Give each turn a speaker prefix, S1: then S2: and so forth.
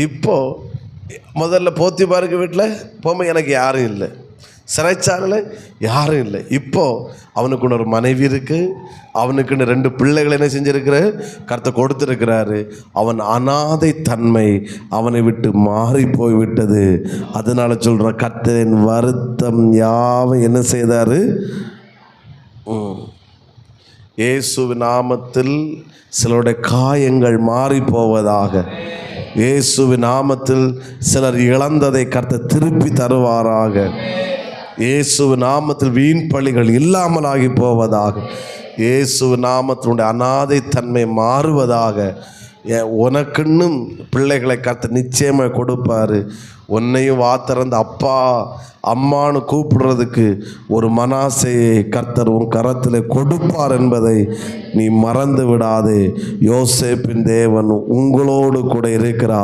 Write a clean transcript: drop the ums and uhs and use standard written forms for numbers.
S1: இப்போ முதல்ல போத்திபாருக்கு வீட்டில் போகும்போது எனக்கு யாரும் இல்லை, சிறைச்சாலையில் யாரும் இல்லை. இப்போது அவனுக்குன்னு ஒரு மனைவி இருக்குது, அவனுக்குன்னு 2 பிள்ளைகளை என்ன செஞ்சுருக்கிற கர்த்தர் கொடுத்துருக்கிறாரு. அவன் அனாதை தன்மை அவனை விட்டு மாறி போய்விட்டது. அதனால சொல்கிற கர்த்தரின் வருத்தம் யாவை என்ன செய்தார்? இயேசுவின் நாமத்தில் சிலருடைய காயங்கள் மாறி போவதாக. இயேசுவின் நாமத்தில் சிலர் இழந்ததை கர்த்தர் திருப்பி தருவாராக. இயேசுவின் நாமத்தில் வீண் பழிகள் இல்லாமலாகி போவதாக. இயேசுவின் நாமத்தினுடைய அனாதை தன்மை மாறுவதாக. உனக்குன்னும் பிள்ளைகளை கர்த்தர் நிச்சயமாக கொடுப்பார். உன்னையும் வாத்திறந்து அப்பா அம்மானு கூப்பிடுறதுக்கு ஒரு மனாசையை கர்த்தர் உன் கரத்தில் கொடுப்பார் என்பதை நீ மறந்து விடாதே. யோசேப்பின் தேவன் உங்களோடு கூட இருக்கிறார்.